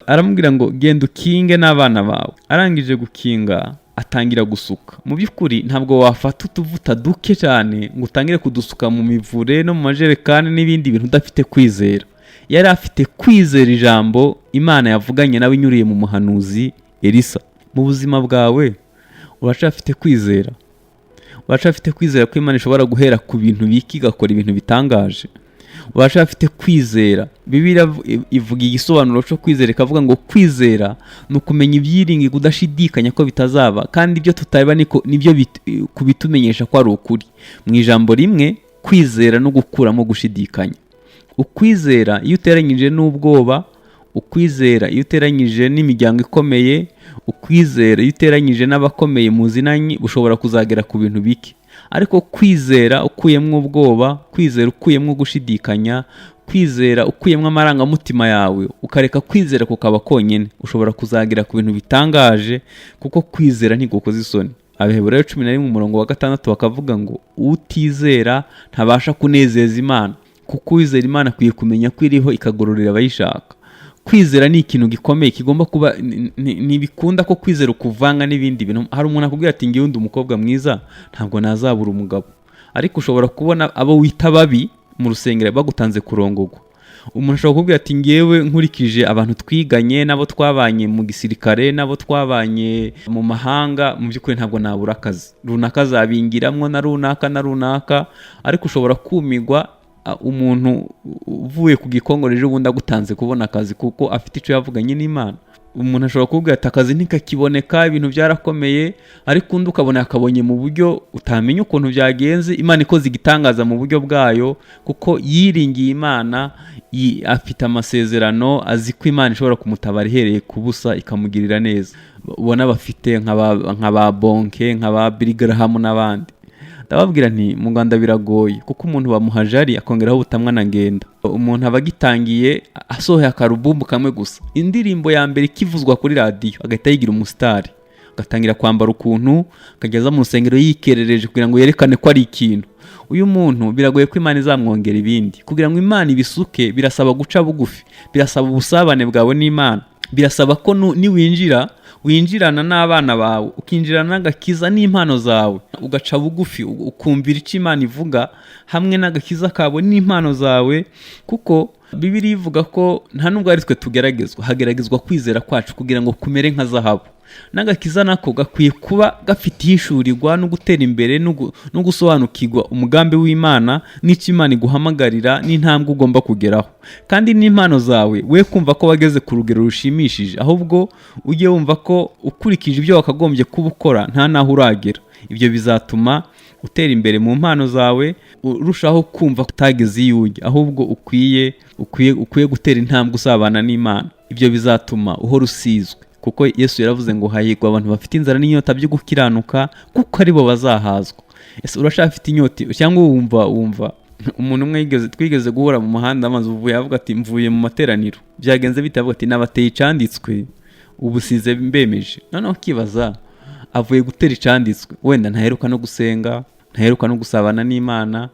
aramubwira ngo genda ukinge n'abana bawe. Arangije gukinga atangira gusuka. Mu by'ukuri ntabwo wafata utuvuta duke cyane ngo utangire kudusuka mu mivure no mu majerekani n'ibindi bintu udafite kwizera. Yari afite kwizera ijambo Imana yavuganye nawe inyuriye mu muhanuzi Elisa. Mu buzima bwawe uracafite kwizera? Uracafite kwizera ko Imana ishobora guhera ku bintu biki igakora ibintu bitangaje? Uracafite kwizera? Bibiliya ivuga igisobanuro cyo kwizera, ikavuga ngo kwizera ni ukumenya ibyiringi kudashidikanya ko bitazaba, kandi ibyo tutareba nibyo kubitumenyesha ko ari ukuri. Mu ijambo rimwe, kwizera no gukuramo gushidikanya. Ukwizera iyo uteranyije n'ubwoba, ukwizera iyo uteranyije n'imiryango ikomeye, ukwizera iyo uteranyije n'abakomeye muzinanye, bushobora kuzagera ku bintu bike. Ariko kwizera ukuyemo ubwoba, kwizera ukuyemo gushidikanya, kwizera ukuyemo amarangamutima yawe, ukareka kwizera kukaba konyene, ushobora kuzagira ku bintu bitangaje, kuko kwizera ntigukoza isoni. Abaheburayo 11:6 bakavuga ngo utizera ntabasha kunezeza Imana, kuko uwizera Imana akwiye kumenya ko iriho ikagororera abayishaka. Kwizera ni ikintu gikomeye, kigomba kuba ntibikunda ko kwizera ukuvanga n'ibindi bintu. Hari umuntu akubwira ati ngiye undi umukobwa mwiza ntabwo nazabura umugabo, ariko ushobora kubona abo wita babi mu rusengero bagutanze kurongogwa. Umuntu ashobora kukubwira ati ngewe nkurikije abantu twiganye, nabo twabanye mu gisirikare, nabo twabanye mu mahanga, mu by'ukuri ntabwo nabura akazi runaka zabingiramwo na runaka, ariko ushobora kumigwa umuntu uvuye ku gikongoreje ubundi agutanze kubona akazi kuko afite icyo yavuganye n'Imana. Umuntu ashobora kuvuga ati akazi ntikakiboneka, ibintu byarakomeye, ariko undi ukabona yakabonye mu buryo utamenya ukuntu byagenze. Imana ikoze igitangaza mu buryo bwayo, kuko yiringiye Imana, afite amasezerano, azi ko Imana ishobora kumutabara ihereye ku busa ikamugirira neza. Ubona bafite nk'aba Bonke, nk'aba Billy Graham n'abandi. Ndababwira nti mu Rwanda biragoye, kuko umuntu bamuhajari akongeraho ubutamwa na ngenda. Umuntu abagitangiye asohoye akarubumbu kamwe gusa, indirimbo ya mbere ikivuzwa kuri radio agahita yigira umusitari, agatangira kwambara ukuntu, akageza mu rusengero yikerereje kugira ngo yerekane ko ari ikintu. Uyu muntu biragoye ko Imana izamwongera ibindi. Kugira ngo Imana ibisuke birasaba guca bugufi, birasaba ubusabane bwawe n'Imana, birasaba ko winjirana n'abana bawe, ukinjirana n'agakiza n'impano zawe, ugaca bugufi, ukumvira icyo Imana ivuga hamwe n'agakiza kawe n'impano zawe. Kuko Bibiliya ivuga ko nta nubwo ari twe tugeragezwa, hageragezwa kwizera kwacu kugira ngo kumere nka zahabu. N'agakiza nako gakwiye kuba gafite ihishurirwa no gutera imbere no gusobanukirwa umugambi w'Imana n'icyo Imana iguhamagarira n'intambwe ugomba kugeraho. Kandi n'impano zawe we kumva ko wageze ku rugero rushimishije, ahubwo ujye wumva ko ukurikije ibyo wakagombye kuba ukora nta naho uragera. Ibyo bizatuma utera imbere mu mpano zawe, urushaho kumva kutageze iyo ujya, ahubwo ukwiye gutera intambwe usabana n'Imana. Ibyo bizatuma uhora usizwe, kuko Yesu yaravuze ngo hahirwa abantu bafite inzara n'inyota byo gukiranuka, kuko aribo bazahazwa. Ese urashafite inyota cyangwa wumva umuntu umwe twigeze guhura mu muhanda amaze uvuye avuga ati mvuye mu materaniro, byagenze bite? Avuga ati nabateye icanditswe ubusize mbemeje. Noneho kibaza avuye gutera icanditswe, wenda ntaheruka no gusenga, ntaheruka no gusabana n'Imana.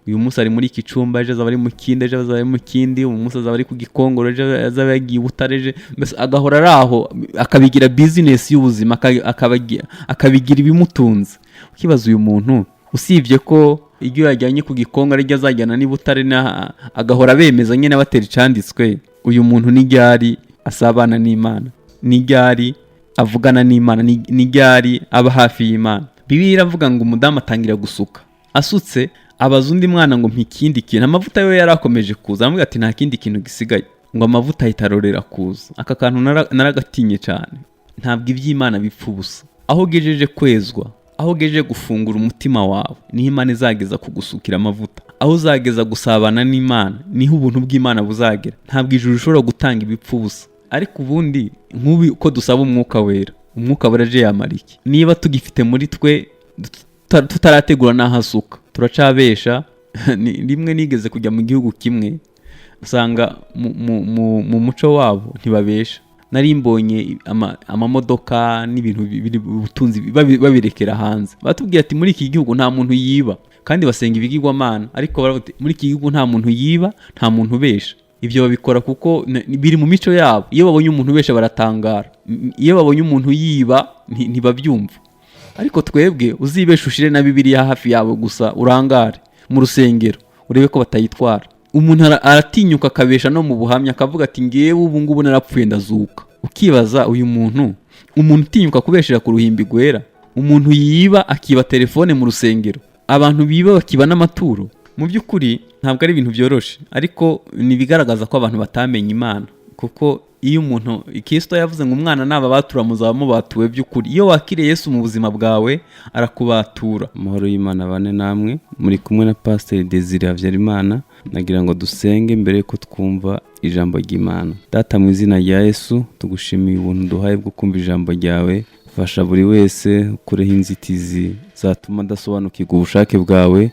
Uyu munsi ari muri iki cyumba, ejo azaba ari mu kindi, ejo azaba ari mu kindi, uyu munsi azaba ari ku gikongoro, ejo azaba yagiye Butareje. Mbese agahora ari aho, akabigira business y'ubuzima, akabigira ibimutunze. Ukibaza uyu muntu, usibye ko iyo yajyanye ku gikongoro ariko azajyana ni Butare, agahora bemeza nyine batera icanditswe, uyu muntu ni ryari asabana n'Imana? Ni ryari avugana n'Imana? Ni ryari aba hafi y'Imana? Bibiliya iravuga ngo umudamu atangira gusuka, asutse abaza undi mwana ngo mpikindi kintu. Amavuta yo yarakomeje kuza, aramubwira ati nta kindi kintu gisigaye, ngo amavuta yitarorera kuza. Aka kantu naragatinye cyane. Ntabwo iby'Imana bipfa ubusa. Aho ugejeje kwezwa, aho ugejeje gufungura umutima wawe, niho Imana izageza kugusukira amavuta. Aho uzageza gusabana n'Imana, niho ubuntu bw'Imana buzagera. Ntabwo ijuru rishobora gutanga ibipfa ubusa. Ariko ubundi nk'ubi uko dusaba umwuka wera, umwuka wera yamara iki? Niba tugifite muri twe tutarategura n'ahasuka, turacabesha. Rimwe nigeze kujya mu gihugu kimwe, usanga mu muco wabo ntibabesha. Nari mbonye amamodoka n'ibintu biri ubutunzi babirekera hanze. Batubwiye ati muri iki gihugu nta muntu yiba, kandi basenga ibigirwamana, ariko baravuga muri iki gihugu nta muntu yiba, nta muntu ubesha. ibyo babikora kuko biri mu mico yabo. Iyo babonye umuntu besha baratangara, iyo babonye umuntu yiba ntibabyumva. Ariko twebwe uzibesha ushire na Bibiliya hafi yabo gusa urangare mu rusengero urebe ko batayitwara. Umuntu aratinyuka akabesha no mu buhamya akavuga ati ngewe ubu ngubu narapfuye ndazuka. Ukibaza uyu muntu utinyuka kubeshera ku ruhimbi gwera, umuntu yiba akiba telefone mu rusengero, abantu biba bakiba n'amaturo. Mu by'ukuri ntabwo ari ibintu byoroshe, ariko nibigaragaza ko abantu batamenye Imana. Kuko iyo umuntu Kristo yavuze ngo umwana naba batura muzaba batuwe by'ukuri. Iyo wakiriye Yesu mu buzima bwawe arakubatura. Amahoro y'Imana bane namwe, muri kumwe na Pastor Desire Habyarimana. Nagira ngo dusenge mbere ko twumva ijambo ry'Imana. Data mu izina rya Yesu tugushimiye ubuntu duhaye bwo kumva ijambo ryawe. Fasha buri wese ukureho inzitizi zatuma adasobanukirwa ubushake bwawe,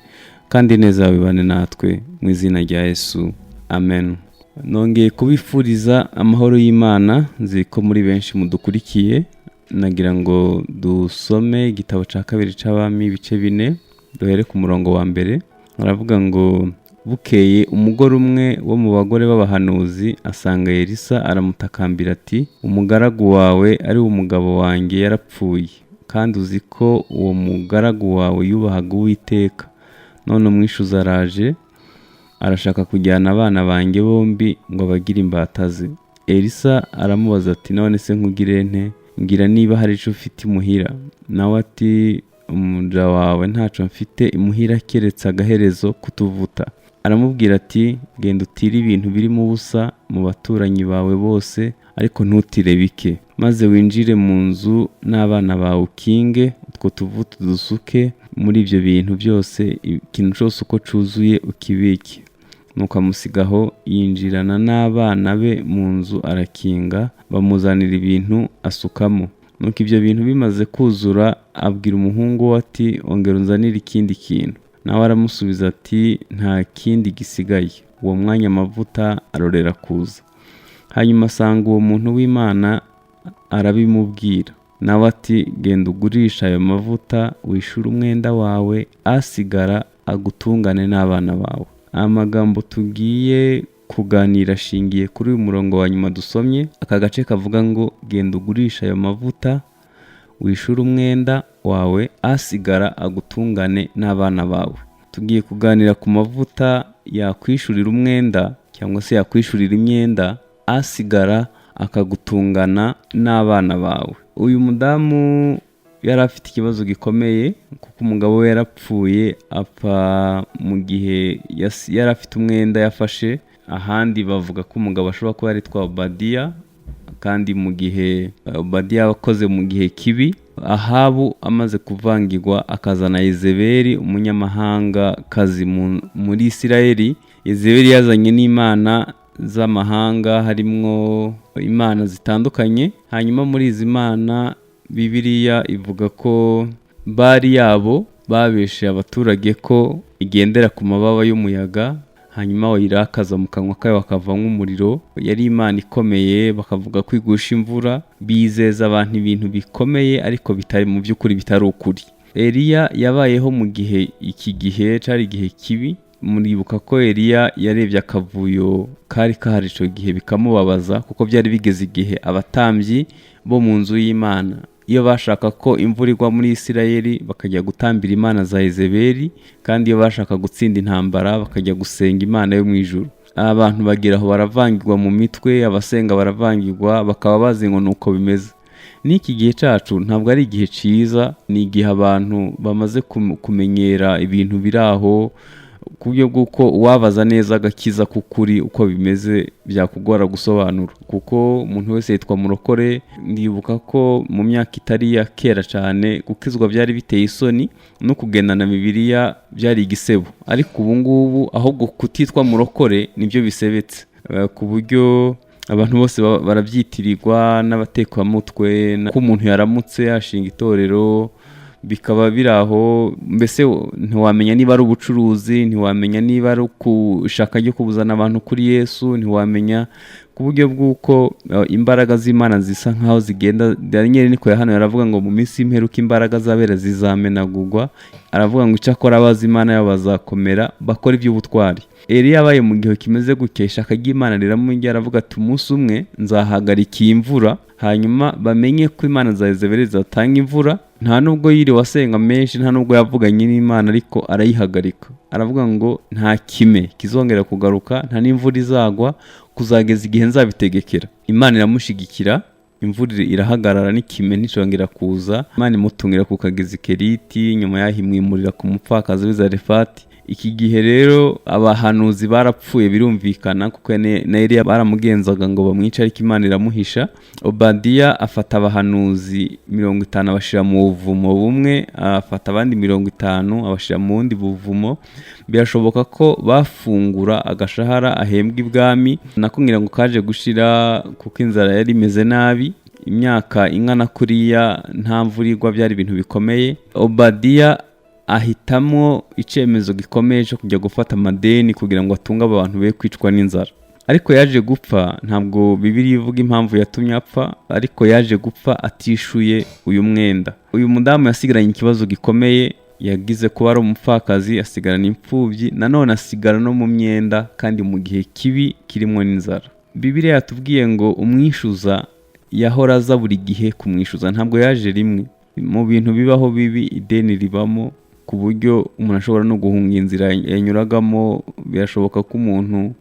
kandi neza yawe bane natwe mu izina rya Yesu, amen. Nongeye kubifuriza amahoro y'Imana, nzi ko muri benshi mudukurikiye. Nagira ngo dusome igitabo cya kabiri c'Abami ibice 4, duhere ku murongo wa mbere. Aravuga ngo bukeye umugore umwe wo mu bagore b'abahanuzi asanga Elisa, aramutakambira ati umugaragu wawe ari umugabo wanjye yarapfuye, kandi uzi ko uwo mugaragu wawe yubahaga Uwiteka. None umwishuza araje arashaka kujyana abana banjye bombi ngo bagire imbata ze. Elisa aramubaza ati none se nkugire nte? Ngira niba hari ico ufite imuhira. Nawe ati umuja wawe ntaco mfite imuhira keretse agaherezo kutuvuta. Aramubwira ati genda utire ibintu biri mu busa mu baturanyi bawe bose, ariko ntutire bike, maze winjire mu nzu n'abana bawe ukinge utwo tuvuta dusuke muri ibyo bintu byose, ikintu cyose uko cuzuye ukibike. Nuko amusigaho yinjirana n'abana be mu nzu arakinga, bamuzanira ibintu asukamo. Nuko ibyo bintu bimaze kuzura abwira umuhungu we ati ongera unzanire ikindi kintu. Nawe aramusubiza ati nta kindi gisigaye. Uwo mwanya amavuta arorera kuza. Hanyuma asanga uwo muntu w'Imana arabimubwira. Nawe ati genda ugurisha ayo mavuta wishyure umwenda wawe, asigara agutungane n'abana bawe. Amagambo tugiye kuganira ashingiye kuri uyu murongo wa nyuma dusomye. Aka gace kavuga ngo genda ugurisha ayo mavuta wishyure umwenda wawe, asigara agutungane n'abana bawe. Tugiye kuganira ku mavuta yakwishurira umwenda cyangwa se yakwishurira imyenda, asigara akagutungana n'abana bawe. Uyu mudamu yari afite ikibazo gikomeye kuko umugabo we yarapfuye, apfa mu gihe yari afite umwenda yafashe. Ahandi bavuga ko umugabo ashobora kuba yaritwa Obadiya, kandi mu gihe Obadiya wakoze mu gihe kibi. Ahabu amaze kuvangirwa akazana Yezebeli umunyamahanga kazi muri Isirayeli. Yezebeli yazanye n'imana z'amahanga, harimwo imana zitandukanye. Hanyuma muri izi mana Bibiliya ivuga ko bari yabo babeshe abaturage ko igendera ku mababa y'umuyaga, hanyuma wayirakaza mu kanwa kayo hakavamo umuriro. Yari imana ikomeye, bakavuga ko igusha imvura. Bizeza abantu ibintu bikomeye ariko bitari mu by'ukuri, bitari ukuri. Eliya yabayeho mu gihe iki gihe cyari igihe kibi. Muribuka ko Eliya yarebye akavuyo kari kahari ico gihe bikamubabaza, kuko byari bigeze igihe abatambyi bo mu nzu y'Imana iyo bashaka ko imvura igwa muri Isirayeli bakajya gutambira imana za Yezebeli, kandi iyo bashaka gutsinda intambara bakajya gusenga imana yo mu ijuru. Abantu bagira aho baravangirwa mu mitwe, abasenga baravangirwa, bakaba bazi ngo nuko bimeze. N'iki gihe cyacu ntabwo ari igihe cyiza, ni igihe abantu bamaze kumenyera ibintu biraho, ku buryo bw'uko uwabaza neza agakiza k'ukuri uko bimeze byakugora gusobanura. Kuko umuntu wese yitwa murokore. Ndibuka ko mu myaka itari ya kera cyane gukizwa byari biteye isoni, no kugendana Bibiliya byari igisebo. Ariko ubu ngubu ahubwo kutitwa murokore nibyo bisebetse, ku buryo abantu bose barabyitirirwa n'abatekamutwe. Ko umuntu yaramutse yashinga itorero bikaba biraho, mbese ntiwamenya niba ari ubucuruzi, ntiwamenya niba ari ukushaka ryo kubuzana abantu kuri Yesu, ntiwamenya ku buryo bw'uko imbaraga z'Imana zisa nkaho zigenda. Daniel niko yahanuye aravuga ngo mu minsi y'imperuka imbaraga z'abera zizamenagurwa, aravuga ngo icyakora abazi Imana yabo bazakomera bakora iby'ubutwari. Eliya yabaye mu gihe kimeze gukesha akajya Imana riramujya, aravuga ati umunsi umwe nzahagarika iyi mvura, hanyuma bamenye ko Imana za Yezebeli zatanga imvura. Nta nubwo yiriwe asenga menshi, nta nubwo yavuganye n'Imana, ariko arayihagarika. Aravuga ngo nta kime kizongera kugaruka, nta n'imvura izagwa kuzageza igihe nzabitegekera. Imana iramushigikira, imvura irahagarara n'ikime nticongera kuza. Imana imutungira ku kagezi Keriti, nyuma yaho imwimurira ku mupfakazi w'i Zarefati. Iki gihe rero abahanuzi barapfuye birumvikana, kuko na Eliya baramugenzaga ngo bamwice, ariko Imana iramuhisha. Obadiya afata abahanuzi 50 abashira mu buvumo bumwe, afata abandi 50 abashira mu wundi buvumo. Birashoboka ko bafungura agashahara ahembwa ibwami, nakungira ngo kaje gushira kuko inzara yari imeze nabi. Imyaka ingana kuriya nta mvura igwa, byari ibintu bikomeye. Obadiya ahitamo icemezo gikomeye cyo kujya gufata amadeni kugira ngo atunge abantu be kwicwa n'inzara. Ariko yaje gupfa, ntabwo Bibiliya ivuga impamvu yatumye apfa, ariko yaje gupfa atishuye uyu mwenda. Uyu mudamu yasigaranye ikibazo gikomeye, yagize kuba ari umupfakazi, asigarana imfubyi, nanone asigara no mu myenda, kandi mu gihe kibi kirimo n'inzara. Bibiliya yatubwiye ngo umwishuza yahora aza buri gihe kumwishuza, ntabwo yaje rimwe. Mu bintu bibaho bibi ideni ribamo, ku buryo umuntu ashobora no guhunga inzira yanyuragamo. Birashoboka ko umuntu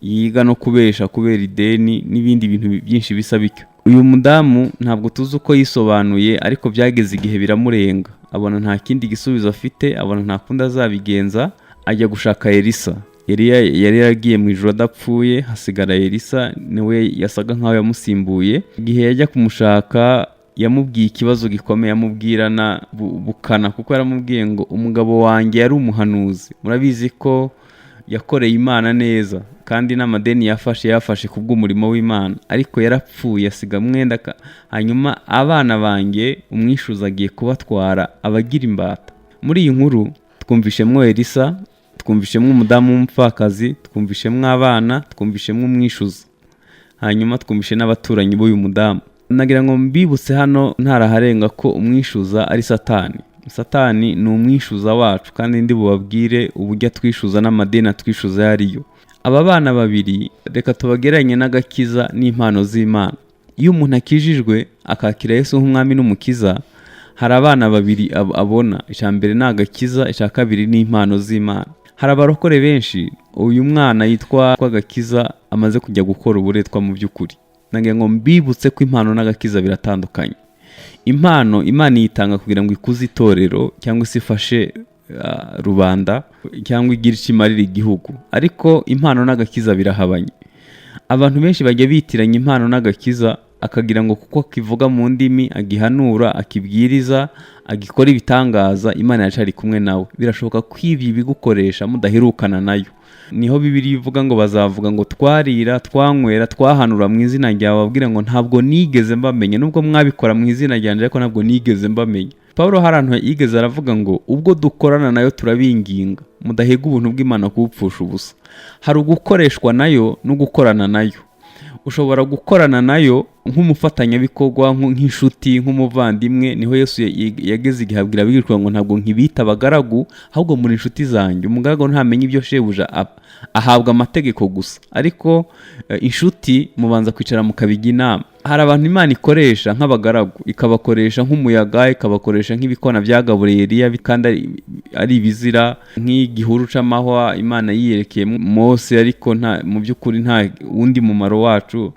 yiga no kubesha kubera ideni n'ibindi bintu byinshi bisa bityo. Uyu mudamu ntabwo tuzi uko yisobanuye, ariko byageze igihe biramurenga, abona nta kindi gisubizo afite, abona nta kundi azabigenza, ajya gushaka Elisa. Eliya yari yaragiye mu ijuru adapfuye, hasigara Elisa, niwe yasaga nkaho yamusimbuye. Igihe yajya kumushaka yamubwiye ikibazo gikomeye, yamubwirana bukana, kuko yaramubwiye ngo umugabo wanjye yari umuhanuzi, murabizi ko yakoreye Imana neza, kandi n'amadeni yafashe kubw'umurimo w'Imana, ariko yarapfuye asiga mwenda. Hanyuma abana banjye umwishuza agiye kubatwara abagira imbata. Muri iyi nkuru twumvishemwo Elisa, twumvishemwo umudamu w'umupfakazi, twumvishemwo abana, twumvishemwo umwishuza, hanyuma twumvishe n'abaturanyi b'uyu mudamu. Nagira ngo mbibutse hano ntaraharenga ko umwishuza ari Satani. Satani ni umwishuza wacu, kandi ndi bubabwire uburyo atwishuza n'amadeni atwishuza yariyo. Aba bana babiri reka tubageranye n'agakiza n'impano z'Imana. Iyo umuntu akijijwe akakira Yesu nk'umwami n'umukiza, hari abana babiri abona. Icya mbere ni agakiza, icya kabiri ni impano z'Imana. Hari abarokore benshi, uyu mwana yitwa Gakiza amaze kujya gukora uburetwa mu by'ukuri. Nagira ngo mbibutse ko impano n'agakiza biratandukanye. Impano Imana yitanga kugira ngo ikuze itorero, cyangwa se ifashe rubanda, cyangwa igire icyo imarira igihugu, ariko impano n'agakiza birahabanye. Abantu benshi bajya bitiranya impano n'agakiza, akagira ngo kuko akivuga mu ndimi, agihanura, akibwiriza, agikora ibitangaza, Imana yacari kumwe nawe. Birashoboka ko ibi bigukoresha mudaherukana nayo. Niho Bibiliya ivuga ngo bazavuga ngo twarira, twanywera, twahanura mu izina ryawe, babwira ngo ntabwo nigeze mbamenye, nubwo mwabikora mu izina ryanjye, ariko ntabwo nigeze mbamenye. Pawulo harantu yigeze aravuga ngo ubwo dukorana nayo turabinginga, mudahega ubuntu bw'Imana kubupfusha ubusa. Hari ugukoreshwa nayo no gukorana nayo. Ushobora gukorana nayo nk'umufatanyabikorwa, nk'inshuti, nk'umuvandimwe. Niho Yesu yageze igihe abwira abigishwa ngo ntabwo nkibita abagaragu, ahubwo muri inshuti zanjye. Umugaragu ntamenye ibyo shebuja ahabwa amategeko gusa, ariko inshuti mubanza kwicara mukabijya inama. Hari abantu Imana ikoresha nk'abagaragu, ikabakoresha nk'umuyaga, ikabakoresha nk'ibikona byagaburiye Eliya, kandi ari ibizira, nk'igihuru c'amahwa Imana yiyerekeye Mose, ariko mu by'ukuri nta wundi mumaro wacu.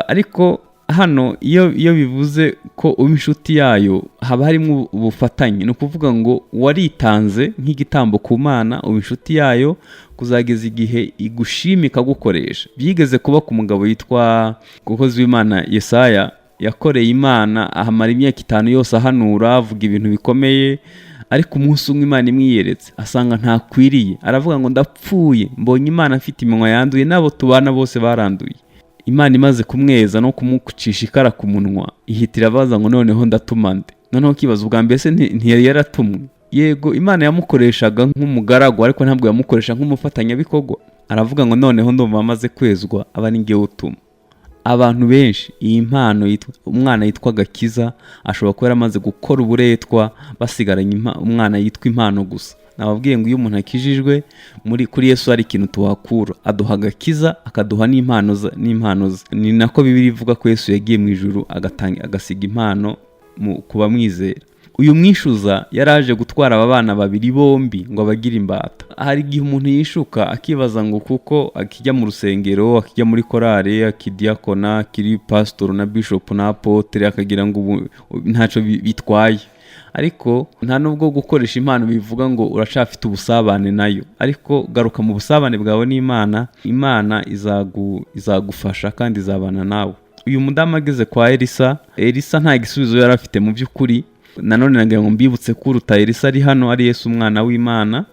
Ariko hano iyo bivuze ko uba inshuti yayo, haba harimo ubufatanye. Ni ukuvuga ngo waritanze nk'igitambo ku Mana, uba inshuti yayo kuzageza igihe igushimika gukoresha. Byigeze kuba ku mugabo yitwa umukozi w'Imana Yesaya, yakoreye Imana ahamara imyaka 5 yose ahanura, avuga ibintu bikomeye, ariko umunsi umwe Imana imwiyeretse asanga ntakwiriye. Aravuga ngo ndapfuye, mbonye Imana afite iminwa yanduye, nabo tubana bose baranduye. Imana imaze kumweza no kumucisha ikara ku munwa, ihitira baza ngo noneho ndatuma nde. Noneho kibaza ubwa mbese ntiyari yaratumwe. Yego Imana yamukoreshaga nk'umugaragu, ariko ntabwo yamukoresha nk'umufatanyabikorwa. aravuga ngo noneho ndumva amaze kwezwa aba ni ngewe utuma. Abantu benshi iyi mpano umwana yitwa Gakiza ashobora kuba yaramaze gukora uburetwa basigaranye umwana yitwa impano gusa. Nababwiye ngo iyo umuntu akijijwe kuri Yesu hari ikintu tuhakura, aduha Gakiza akaduha n'impano ze. Ni nako Bibiliya ivuga ko Yesu yagiye mu ijuru agasiga impano ku bamwizera. Uyu mwishuza yaraje gutwara aba bana babiri bombi ngo abagire imbata. Hari igihe umuntu yishuka akibaza ngo kuko akijya mu rusengero, akijya muri korale, akidiyakona, akiri pastor na bishop na apotre, akagira ngo ntaco bitwaye. Ariko nta nubwo gukoresha impano bivuga ngo uracafite ubusabane nayo. Ariko garuka mu busabane bwawe n'Imana, Imana izagufasha kandi izabana nawe. Uyu mudamu ageze kwa Elisa nta gisubizo yari afite mu by'ukuri. Nanone nagira ngo mbibutse ko uruta Elisa ari hano ari Yesu umwana w'Imana.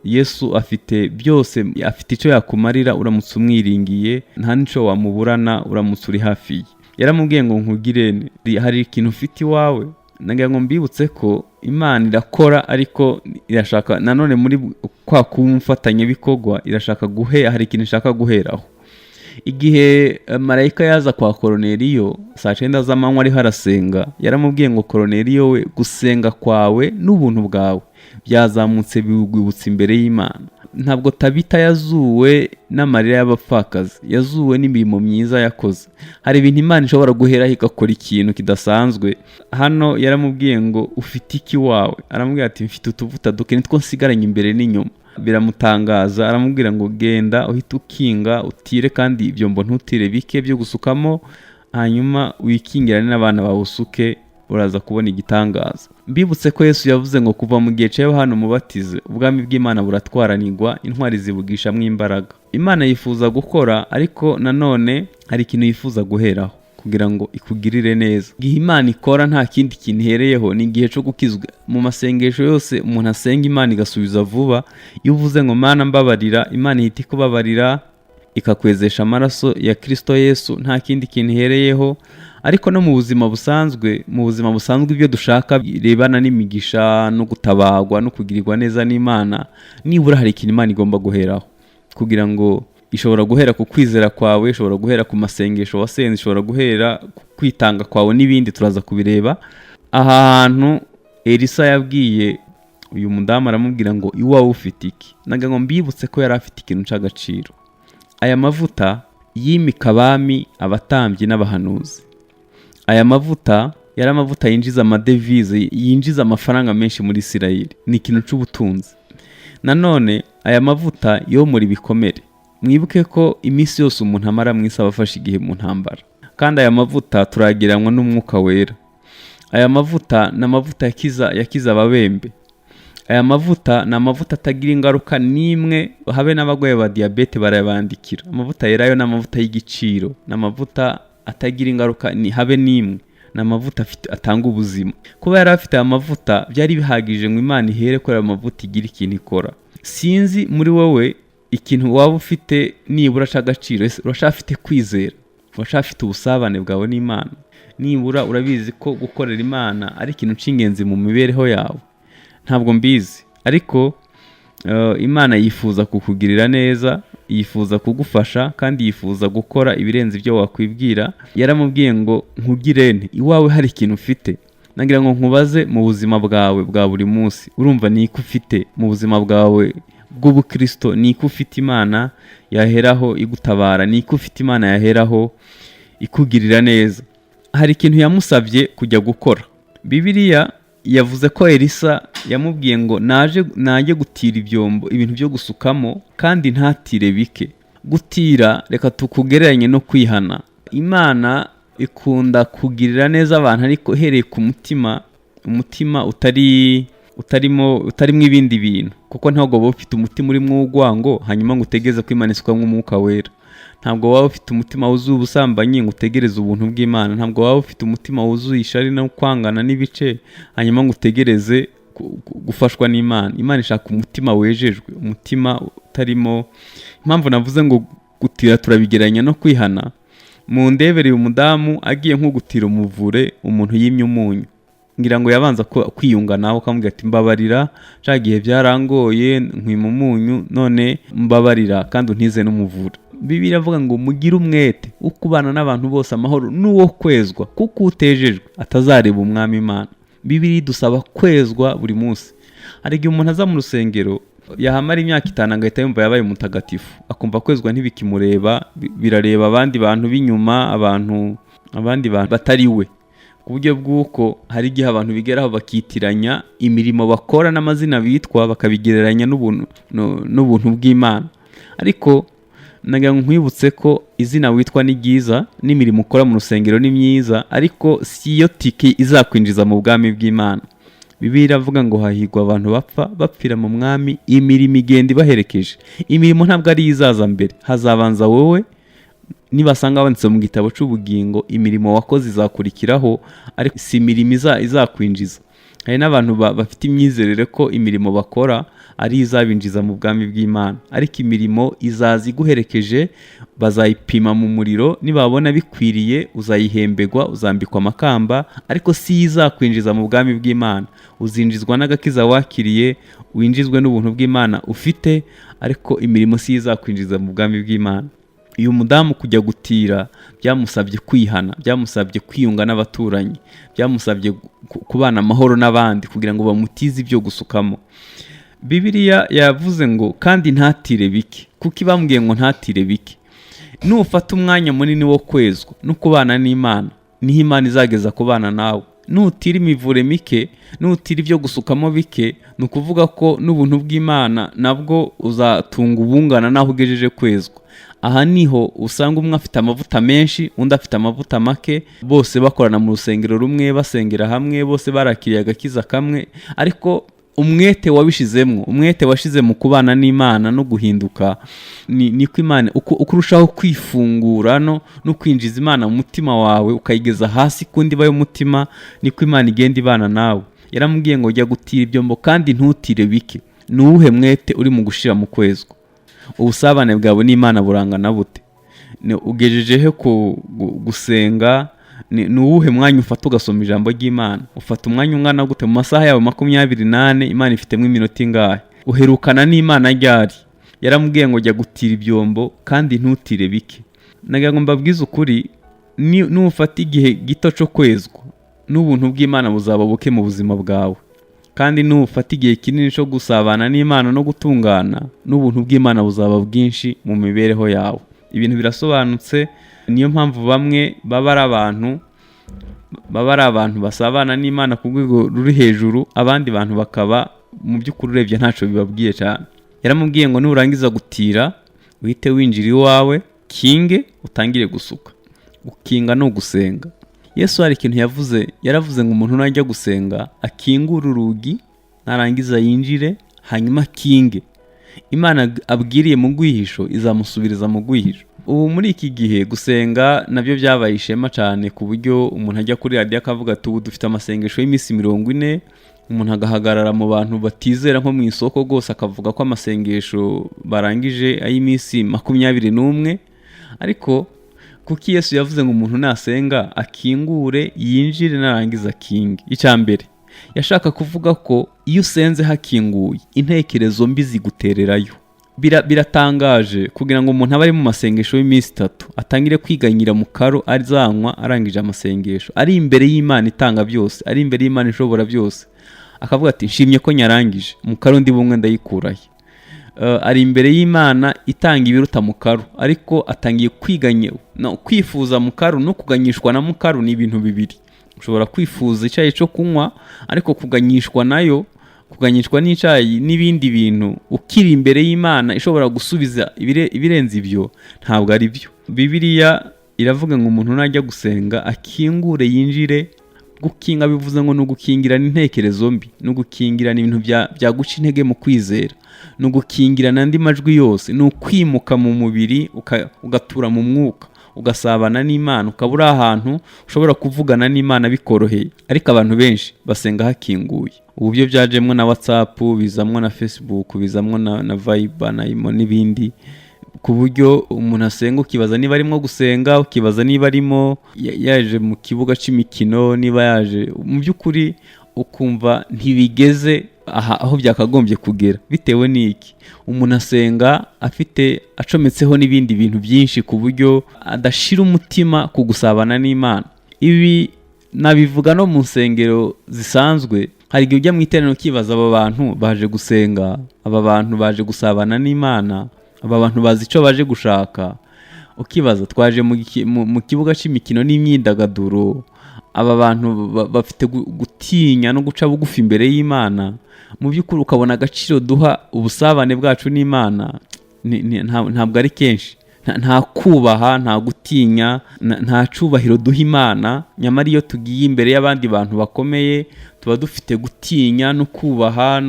Yesu afite byose, afite icyo yakumarira uramutse umwiringiye, nta nico wamuburana uramutse uri hafi ye. Yaramubwiye ngo nkugirene, hari ikintu ufite iwawe. Nagira ngo mbibutse ko Imana irakora, ariko irashaka nanone muri kwa kumfatanya bikorwa irashaka hari ikintu ishaka guheraho. Igihe marayika yaza kwa Korneliyo saa 9 z'amanywa ari harasenga, yaramubwiye ngo Korneliyo we, gusenga kwawe n'ubuntu bwawe byazamutse bigwibutsa imbere y'Imana. Ntabwo Tabita yazuwe n'amarira y'abapfakazi, yazuwe n'imirimo myiza yakoze. Hari ibintu Imana ishobora guheraho igakora ikintu kidasanzwe. Hano yaramubwiye ngo ufite iki wawe? Aramubwira ati mfite utuvuta duke nitwo nsigaranye imbere n'inyuma. Biramutangaza, aramubwira ngo genda uhita ukinga utire, kandi ibyo ntutire bike byo gusukamo, hanyuma wikingirane n'abana bawe usuke, uraza kubona igitangaza. Mbibutse ko Yesu yavuze ngo kuva mu gihe cya Yohana Umubatiza ubwami bw'Imana buratwaranirwa, intwari zibugishamwo imbaraga. Imana yifuza gukora, ariko nanone hari ikintu yifuza guheraho kugira ngo ikugirire neza. Igihe Imana ikora nta kindi kintu ihereyeho, ni igihe cyo gukizwa. Mu masengesho yose umuntu asenga Imana igasubiza vuba. Iyo uvuze ngo Mana mbabarira, Imana ihita ikubabarira ikakwezesha amaraso ya Kristo Yesu, nta kindi kintu ihereyeho. Ariko no mu buzima busanzwe, ibyo dushaka birebana n'imigisha no gutabagwa no kugirirwa neza n'Imana, nibura hari ikintu Imana igomba guheraho, kugira ngo ishobora guhera ku kwizera kwawe, ishobora guhera ku masengesho wasenze, ishobora guhera ku kwitanga kwawe n'ibindi turaza kubireba. Aha hantu Elisa yabwiye uyu mudamu, aramubwira ngo iwawe ufite iki? Naga ngo mbibutse ko yari afite ikintu cy'agaciro. Aya mavuta yimika abami, abatambyi n'abahanuzi. Aya mavuta yari amavuta yinjiza amadevize, yinjiza amafaranga menshi muri Isirayeli. Ni ikintu cy'ubutunzi. Nanone aya mavuta yo muri bikomere. Mwibuke ko iminsi yose umuntu amara mu isi abafashe igihe mu ntambara, kandi aya mavuta turagiranwa n'umwuka wera. Aya mavuta ni amavuta yakiza ababembe. Aya mavuta ni amavuta atagira ingaruka n'imwe, habe n'abagwaye ba diabete barayabandikira. Amavuta yera yo ni amavuta y'igiciro, ni amavuta atagira ingaruka ni habe n'imwe, ni amavuta atanga ubuzima. Kuba yari afite aya mavuta byari bihagije ngo Imana ihere ko aya mavuta igira ikintu ikora. Sinzi muri wowe ikintu waba ufite nibura cy'agaciro, urashafite kwizera, urashafite ubusabane bwawe n'Imana, nibura urabizi ko gukorera Imana ari ikintu cy'ingenzi mu mibereho yawe. Ntabwo mbizi, ariko Imana yifuza kukugirira neza, yifuza kugufasha, kandi yifuza gukora ibirenze ibyo wakwibwira. Yaramubwiye ngo nkugirene, iwawe hari ikintu ufite. Nagira ngo nkubaze mu buzima bwawe bwa buri munsi, urumva ni iki ufite mu buzima bwawe bw'ubukristo? Ni iki ufite Imana yaheraho igutabara? Ni iki ufite Imana yaheraho ikugirira neza? Hari ikintu yamusabye kujya gukora. Bibiliya yavuze ko Elisa yamubwiye ngo naje gutira ibyombo, ibintu byo gusukamo, kandi ntatire bike. Gutira reka tukugereranye no kwihana. Imana ikunda kugirira neza abantu, ariko hereye ku umutima utarimo ibindi bintu, kuko ntabwo waba ufite umutima urimo urwango hanyuma ngo utegeze ko Imana isukamwo umwuka wera. Ntabwo waba ufite umutima wuzuye ubusambanyi ngo utegereze ubuntu bw'Imana. Ntabwo waba ufite umutima wuzuye ishari no kwangana n'ibice hanyuma ngo utegereze gufashwa n'Imana. Imana ishaka umutima wejejwe, umutima utarimo. Impamvu navuze ngo gutira turabigeranya no kwihana, mu ndebereye umudamu agiye nko gutira umuvure umuntu yimye umunyu. ngira ngo yabanza kwiyunga nawe ukamubwira ati mbabarira cya gihe byarangoye nkwima umunyu none mbabarira kandi untize n'umuvura. Bibiliya iravuga ngo mugire umwete wo kubana n'abantu bose amahoro n'uwo kwezwa kuko utejejwe atazareba umwami Imana. Bibiliya idusaba kwezwa buri munsi. Hari igihe umuntu aza mu rusengero yahamara imyaka 5 agahita yumva yabaye umutagatifu akumva kwezwa ntibikimureba, birareba abandi bantu b'inyuma, abandi bantu batari we, ku buryo bw'uko hari igihe abantu bigeraho bakitiranya imirimo bakora n'amazina bitwa bakabigereranya n'ubuntu bw'Imana. Ariko nagira ngo nkwibutse ko izina witwa ni ryiza n'imirimo ukora mu rusengero ni myiza, ariko si yo tike izakwinjiza mu bwami bw'Imana. Bibiliya iravuga ngo hahirwa abantu bapfira mu mwami, imirimo igenda ibaherekeje. Imirimo ntabwo ari izaza mbere, hazabanza wowe. Nibasanga wanditse mu gitabo cy'ubugingo imirimo wakoze izakurikiraho, ariko si imirimo izakwinjiza. Hari n'abantu bafite imyizerere ko imirimo bakora ari izabinjiza mu bwami bw'Imana, ariko imirimo izaza iguherekeje, bazayipima mu muriro, nibabona bikwiriye uzayihembegwa, uzambikwa amakamba, ariko si izakwinjiza mu bwami bw'Imana. Uzinjizwa n'agakiza wakiriye, winjizwe n'ubuntu bw'Imana ufite, ariko imirimo si izakwinjiza mu bwami bw'Imana. Uyu mudamu kujya gutira byamusabye kwihana, byamusabye kwiyunga n'abaturanyi, byamusabye kubana amahoro n'abandi kugira ngo bamutize ibyo gusukamo. Bibiliya yavuze ngo kandi ntatire bike, kuko ibambwiye ngo ntatire bike. Nufata umwanya munini wo kwezwa no kubana n'Imana, niho Imana izageza kubana nawe. Nutira imivure mike, nutira ibyo gusukamo bike, ni ukuvuga ko n'ubuntu bw'Imana nabwo uzatunga ubungana naho ugejeje kwezwa. Aha niho usanga umwe afite amavuta menshi, undi afite amavuta make, bose bakorana mu rusengero rumwe, basengera hamwe, bose barakiriye agakiza kamwe, ariko umwete wabishizemo, umwete washize mu kubana n'Imana no guhinduka, niko Imana uko urushaho kwifungura no kwinjiza Imana mu mutima wawe ukayigeza hasi kundi bayo mutima, niko Imana igenda ibana nawe. Yaramubwiye ngo jya gutira ibyombo kandi ntutire bike. Nuwuhe mwete uri mu gushira mu kwezwa? Ubusabane bwawe n'Imana burangana bute? Ugejejehe ku gusenga? Ni uwuhe mwanya ufata ugasoma ijambo ry'Imana? Ufata umwanya ungana gute? Mu masaha yawe 28 Imana ifitemo iminota ingahe? Uherukana n'Imana ryari? Yaramubwiye ngo jya gutira ibyombo kandi ntutire bike. Nagira ngo mbabwize ukuri, nufata igihe gito cyo kwezwa, n'ubuntu bw'Imana buzaba buke mu buzima bwawe. Kandi nufata igihe kinini cyo gusabana n'Imana no gutungana, n'ubuntu bw'Imana buzaba bwinshi mu mibereho yawe. Ibintu birasobanutse. Niyo mpamvu bamwe baba ari abantu basabana n'Imana ku rwego ruri hejuru, abandi bantu bakaba mu by'ukuri urebye ntacyo bibabwiye cyane. Yaramubwiye ngo nurangiza gutira uhite winjira iwawe, kinge utangire gusuka. Gukinga no gusenga. Yesu hari ikintu yaravuze ngo umuntu najya gusenga akingura urugi, narangiza yinjire, hanyuma kinge. Imana abwiriye mu gwihisho izamusubiriza mu gwihisho. Ubu muri iki gihe gusenga nabyo byabaye ishema cyane, ku buryo umuntu ajya kuri radio akavuga ati ubu dufite amasengesho y'iminsi 40, umuntu agahagarara mu bantu batizera nko mu isoko rwose akavuga ko amasengesho barangije ay'iminsi 21. Ariko kuko Yesu yavuze ngo umuntu nasenga akingure yinjire narangiza kinge. Icyambere yashaka kuvuga ko iyo usenze hakinguye intekerezo mbi zigutererayo. Biratangaje kugira ngo umuntu abe ari mu masengesho y'iminsi 3 atangire kwiganyira mu karo azanywa arangije amasengesho, ari imbere y'Imana itanga byose, ari imbere y'Imana ishobora byose, akavuga ati nshimye ko nyarangije mu karo ndi bumwe ndayikurahe. Ari imbere y'Imana itanga ibiruta mu karo, ariko atangiye kwiganya no kwifuza mu karo no kuganyishwa na mu karo ni ibintu bibiri. Ushobora kwifuza icyayi cyo kunywa, ariko kuganyishwa nayo, kuganyishwa n'icyayi n'ibindi bintu ukiri imbere y'Imana ishobora gusubiza ibirenze ibyo, ntabwo ari byo. Bibiliya iravuga ngo umuntu najya gusenga akingure yinjire. Gukinga bivuze ngo nugukingirana intekerezo mbi, nugukingirana ibintu byaguca intege mu kwizera, nugukingirana andi majwi yose, nukwimuka mu mubiri ugatura mu mwuka, ugasabana n'Imana, ukabura ahantu ushobora kuvugana n'Imana bikoroheye. Ariko abantu benshi basenga hakinguye. Ubu byo byajemwe na WhatsApp, bizamwe na Facebook, bizamwe na Viber na Imo n'ibindi. ku buryo umuntu asenga ukibaza niba arimo gusenga, ukibaza niba arimo yaje mu kibuga cy'imikino, niba yaje mu by'ukuri ukumva ntibigeze aho byakagombye kugera. Bitewe n'iki? Umuntu asenga acometseho n'ibindi bintu byinshi ku buryo adashira umutima ku gusabana n'Imana. Ibi nabivuga no mu nsengero zisanzwe. Hari igihe ujya mu iteraniro ukibaza, aba bantu baje gusenga, aba bantu baje gusabana n'Imana, aba bantu bazi icyo baje gushaka. Ukibaza, twaje mu kibuga cy'imikino n'imyidagaduro, aba bantu bafite gutinya no guca bugufi imbere y'Imana. Mu by'ukuri ukabona agaciro duha ubusabane bwacu n'Imana ntabwo ari kenshi. Nta kubaha, nta gutinya, nta cubahiro duha Imana. Nyamara iyo tugiye imbere y'abandi bantu bakomeye tuba dufite gutinya no kubaha,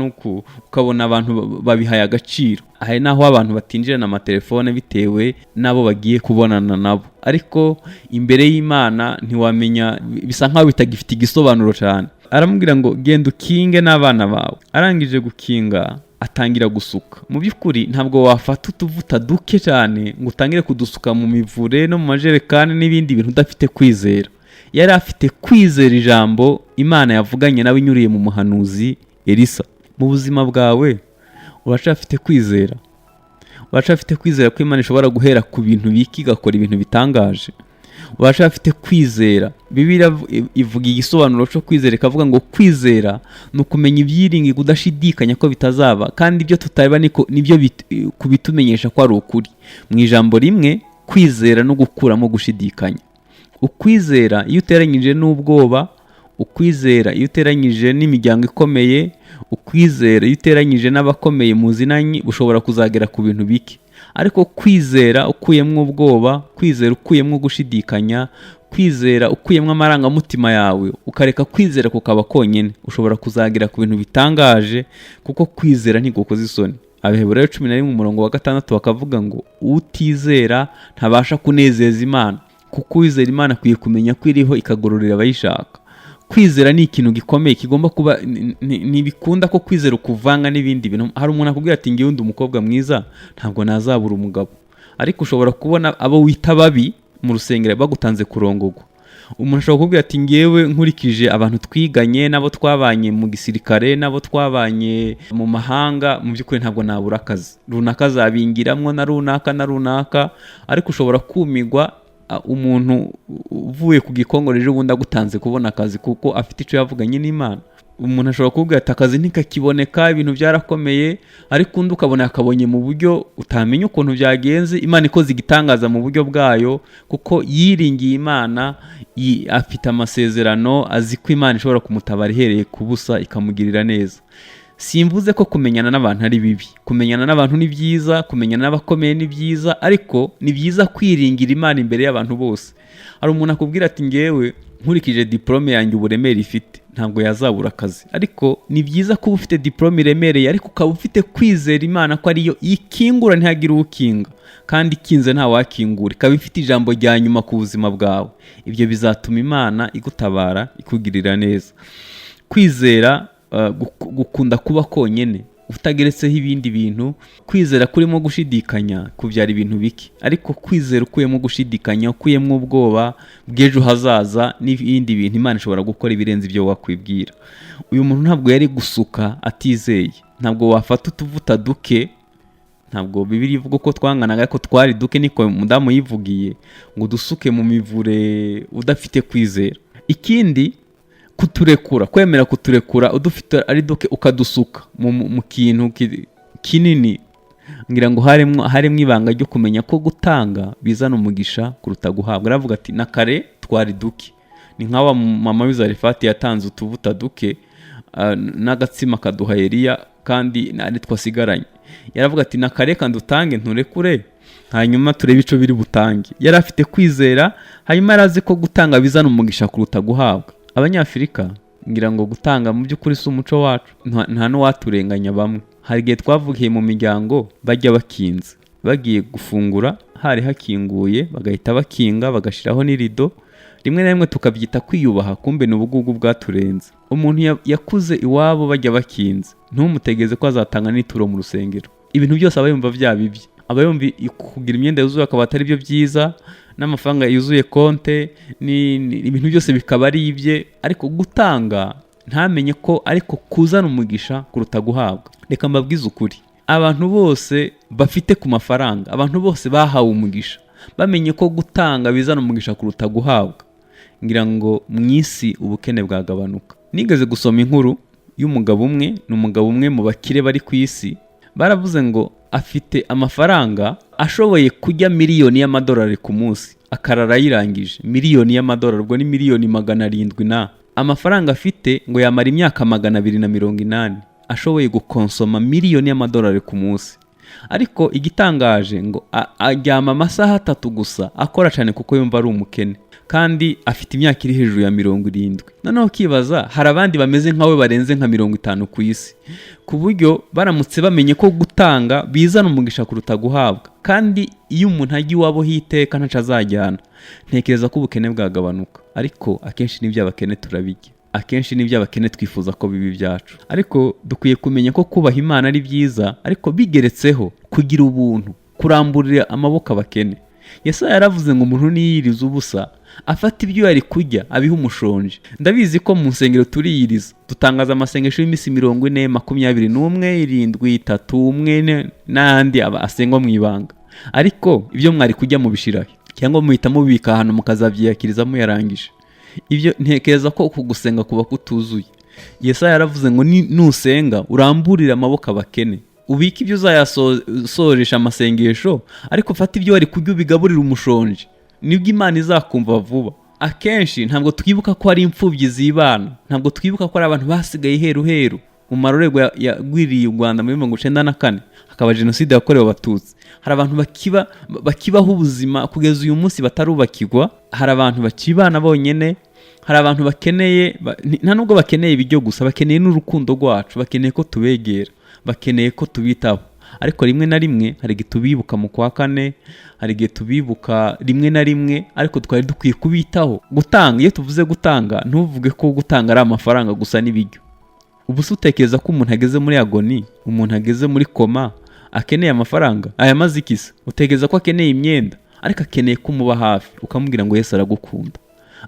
ukabona abantu babihaye agaciro. Hari naho abantu batinjirana amatelefone bitewe n'abo bagiye kubonana nabo, ariko imbere y'Imana ntiwamenya, bisa nkaho bitagifite igisobanuro cyane. Aramubwira ngo genda ukinge n'abana bawe. Arangije gukinga atangira gusuka. Mu by'ukuri ntabwo wafata utuvuta duke cyane ngo utangire kudusuka mu mivure no mu majerekani n'ibindi bintu udafite kwizera. Yari afite kwizera ijambo Imana yavuganye nawe inyuriye mu muhanuzi Elisa. Mu buzima bwawe uracafite kwizera? Uracafite kwizera ko Imana ishobora guhera ku bintu biki igakora ibintu bitangaje? Uracafite kwizera? Bibiliya ivuga igisobanuro cyo kwizera, ikavuga ngo kwizera ni ukumenya ibyiringirwa udashidikanya ko bitazaba, kandi ibyo tutareba nibyo kubitumenyesha ko ari ukuri. Mu ijambo rimwe, kwizera no gukuramo gushidikanya. Ukwizera iyo uteranyije n'ubwoba, ukwizera iyo uteranyije n'imiryango ikomeye, ukwizera iyo uteranyije n'abakomeye muzinanye, bushobora kuzagera ku bintu bike. Ariko kwizera ukuyemo ubwoba, kwizera ukuyemo gushidikanya, kwizera ukuyemo amarangamutima yawe, ukareka kwizera kukaba konyine, ushobora kuzagera ku bintu bitangaje, kuko kwizera ntigukoza isoni. Abaheburayo 11:6 bakavuga ngo utizera ntabasha kunezeza Imana, kuko uwizera Imana akwiye kumenya ko iriho ikagororera abayishaka. Kwizera ni ikintu gikomeye, kigomba kuba ntibikunda ko kwizera ukuvanga n'ibindi bintu. Hari umuntu akubwira ati ngewe ndi umukobwa mwiza ntabwo nazabura umugabo, ariko ushobora kubona abo wita babi mu rusengero bagutanze kurongogwa. Umuntu ashobora kukubwira ati ngewe nkurikije abantu twiganye, nabo twabanye mu gisirikare, nabo twabanye mu mahanga, mu by'ukuri ntabwo nabura akazi. Runaka azabingiramwo na runaka, ariko ushobora kumigwa umuntu uvuye ku gikongorero ubundi agutanze kubona akazi kuko afite icyo yavuganye n'Imana. Umuntu ashobora kuvuga ati akazi ntikakiboneka, ibintu byarakomeye, ariko undi ukabona akabonye mu buryo utamenya ukuntu byagenze. Imana ikoze igitangaza mu buryo bwayo, kuko yiringiye Imana, afite amasezerano, azi ko Imana ishobora kumutabara ihereye ku busa ikamugirira neza. Simvuze ko kumenyana n'abantu ari bibi. Kumenyana n'abantu ni byiza, kumenyana n'abakomeye ni byiza, ariko ni byiza kwiringira Imana imbere y'abantu bose. Hari umuntu akubwira ati ngewe nkurikije diplome yanjye uburemere ifite ntabwo yazabura akazi, ariko ni byiza kuba ufite diplome iremereye, ariko ukaba ufite kwizera Imana ko ariyo ikingura ntihagire ukinga, kandi ikinze nta wakingura, ikaba ifite ijambo rya nyuma ku buzima bwawe. Ibyo bizatuma Imana igutabara, ikugirira neza. Kwizera gukunda kuba konyene utageretseho ibindi bintu. Kwizera kurimo gushidikanya kubyara ibintu biki, ariko kwizera ukuyemo gushidikanya, ukuyemo ubwoba bw'ejo hazaza n'ibindi bintu, Imana ishobora gukora ibirenze ibyo wakwibwira. Uyu muntu ntabwo yari gusuka atizeye. Ntabwo wafata utuvuta duke, ntabwo Bibiliya ivuga ko twanganaga, ariko twari duke, niko mudamu yivugiye, ngo dusuke mu mivure udafite kwizera. Ikindi, kuturekura, kwemera kuturekura udufite ari duke ukadusuka mu kintu kinini. Ngira ngo harimo ibanga ryo kumenya ko gutanga bizana umugisha kuruta guhabwa. Aravuga ati na kare twari duke. Ni nkawa mama w'Izarefati yatanze utuvuta duke n'agatsima kaduha Eliya, kandi nari twasigaranye. Yaravuga ati na kare kandi utange nturekure, hanyuma turebe ico biri butange. Yari afite kwizera, hanyuma yarazi ko gutanga bizana umugisha kuruta guhabwa. Abanyafrika ngira ngo gutanga mu by'ukuri si umuco wacu, nta n'uwaturenganya bamwe. Hari igihe twavugiye mu miryango bajya bakinze, bagiye gufungura hari hakinguye, bagahita bakinga bagashiraho n'irido. Rimwe na rimwe tukabyita kwiyubaha, kumbe ni ubugugu bwaturenze. Umuntu yakuze iwabo bajya bakinze, ntumutegeze ko azatanga n'ituro mu rusengero. Ibintu byose aba yumva byabibye. aba yumva kugira imyenda yuzuye akaba atari byo byiza, n'amafaranga yuzuye konte ibintu byose bikaba ari ibye, ariko gutanga ntamenye ko ariko kuzana umugisha kuruta guhabwa. Reka mbabwize ukuri, abantu bose bafite ku mafaranga, abantu bose bahawe umugisha bamenye ko gutanga bizana umugisha kuruta guhabwa, ngira ngo mu isi ubukene bwagabanuka. Nigeze gusoma inkuru y'umugabo umwe, ni umugabo umwe mu bakire bari ku isi. Baravuze ngo afite amafaranga ashoboye kujya miliyoni y'amadolari ku munsi, akarara yirangije. Miliyoni y'amadolari, ubwo ni miliyoni 700 amafaranga afite ngo yamara imyaka 280, ashoboye gukonsoma miliyoni y'amadolari ku munsi. Ariko igitangaje ngo aryama amasaha 3 gusa, akora cyane kuko yumva ari umukene, kandi afite imyaka iri hejuru ya 70. Noneho kibaza, hari abandi bameze nkawe barenze nka 50 ku isi, ku buryo baramutse bamenye ko gutanga bizana umugisha kuruta guhabwa. Kandi iyo umuntu ajya iwabo hiteka ntaca azajyana, ntekereza ko ubukene bwagabanuka. Ariko akenshi n'iby'abakene turabijya, akenshi n'iby'abakene twifuza ko bibi byacu. Ariko dukwiye kumenya ko kubaha Imana ari byiza, ariko bigeretseho kugira ubuntu, kuramburira amaboko abakene. Yesaya yaravuze ngo umuntu niyiriza ubusa afata ibyo yari kurya abiha umushonje. Ndabizi ko mu nsengero turiyiriza, dutangaza amasengesho y'iminsi 40, 21, 7, 3, 1 n'andi aba asengwa mu ibanga. Ariko ibyo mwari kujya mu bishirahe cyangwa muhita mubika ahantu mukazabyiyakiriza muyarangije. Ibyo ntekereza ko kugusenga kuba kutuzuye. Yesaya yaravuze ngo nusenga uramburira amaboko abakene, ubika ibyo uzayasoresha amasengesho, ariko fata ibyo wari kurya ubigaburira umushonje, nibwo Imana izakumva vuba. Akenshi ntabwo twibuka ko ari imfubyi zibana, ntabwo twibuka ko ari abantu basigaye heru mu marorerwa yagwiriye u Rwanda muri 1994, hakaba jenoside yakorewe Abatutsi. Hari abantu bakibaho ubuzima kugeza uyu munsi batarubakirwa, hari abantu bakibana bonyene, hari abantu bakeneye, nta nubwo bakeneye ibiryo gusa, bakeneye n'urukundo rwacu, bakeneye ko tubegera, bakeneye ko tubitaho. Ariko rimwe na rimwe hari igihe tubibuka mu kwa kane, hari igihe tubibuka rimwe na rimwe, ariko twari dukwiye kubitaho. Gutanga, iyo tuvuze gutanga, ntuvuge ko gutanga ari amafaranga gusa n'ibiryo. Ubu se utekereza ko umuntu ageze muri agoni, umuntu ageze muri koma, akeneye amafaranga? Aya mazikisa utekereza ko akeneye imyenda, ariko akeneye kumuba hafi, ukamubwira ngo Yesu aragukunda.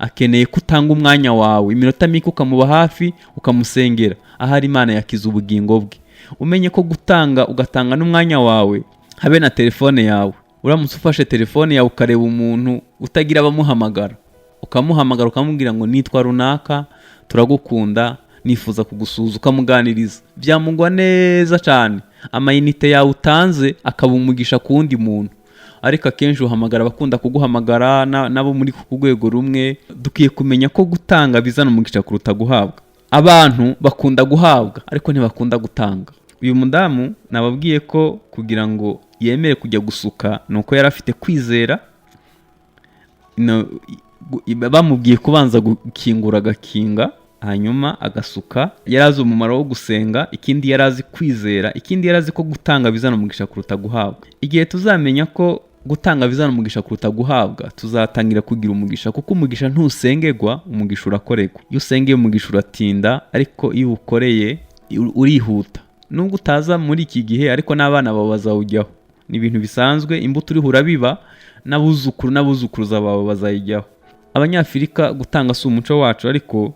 Akeneye kutanga umwanya wawe, iminota mike ukamuba hafi, ukamusengera. Ahari Imana yakiza ubugingo bwe. Umenye ko gutanga, ugatanga n'umwanya wawe, habe na telefone yawe. Uramutse ufashe telefone yawe ukareba umuntu utagira abamuhamagara, ukamuhamagara ukamubwira ngo nitwa runaka, turagukunda, nifuza kugusuza, ukamuganiriza, byamugwa neza cyane. Amayinite yawe utanze akaba umugisha ku wundi muntu. Ariko akenshi uhamagara abakunda kuguhamagara nabo muri ku rwego rumwe. Dukwiye kumenya ko gutanga bizana umugisha kuruta guhabwa. Abantu bakunda guhabwa ariko ntibakunda gutanga. Uyu mudamu nababwiye ko kugira ngo yemere kujya gusuka nuko yari afite kwizera. Bamubwiye kubanza gukingura agakinga, hanyuma agasuka. Yarazi umumaro wo gusenga, ikindi yarazi kwizera, ikindi yarazi ko gutanga bizana umugisha kuruta guhabwa. Igihe tuzamenya ko gutanga bizana umugisha kuruta guhabwa, tuzatangira kugira umugisha, kuko umugisha ntusengerwa, umugisha urakorerwa. Iyo usengeye umugisha uratinda, ariko iyo ukoreye urihuta. Nubwo utaza muri iki gihe, ariko n'abana bawe bazawujyaho. Ni ibintu bisanzwe, imbuto urihura biba, n'abuzukuruza bawe bazayijyaho. Abanyafrika gutanga si umuco wacu, ariko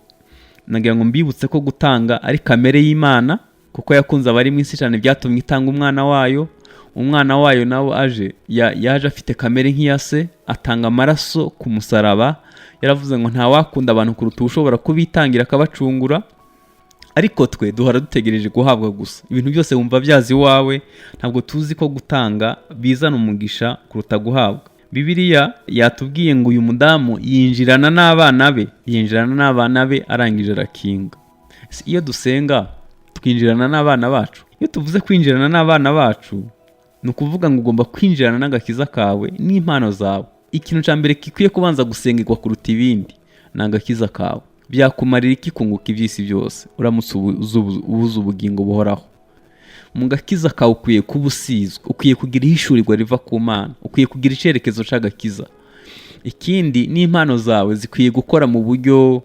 nagira ngo mbibutse ko gutanga ari kamere y'Imana, kuko yakunze abari mu isi cyane, byatumye itanga umwana wayo. Umwana wayo nawe yaje afite kamere nk'iya se, atanga amaraso ku musaraba. Yaravuze ngo nta wakunda abantu kuruta ushobora kubitangira akabacungura. Ariko twe duhora dutegereje guhabwa gusa. Ibintu byose wumva byazi iwawe, ntabwo tuzi ko gutanga bizana umugisha kuruta guhabwa. Bibiliya yatubwiye ngo uyu mudamu yinjirana n'abana be, arangije arakinga. Iyo dusenga twinjirana n'abana bacu. Iyo tuvuze kwinjirana n'abana bacu, ni ukuvuga ngo ugomba kwinjirana n'agakiza kawe n'impano zawe. Ikintu cya mbere gikwiye kubanza gusengerwa kuruta ibindi ni agakiza kawe. Byakumarira iki kunguka iby'isi byose uramutse ubuze ubugingo buhoraho? Mu gakiza kawe ukwiye kuba usizwe, ukwiye kugira ihishurirwa riva ku Mana, ukwiye kugira icyerekezo cy'agakiza. Ikindi n'impano zawe zikwiye gukora mu buryo.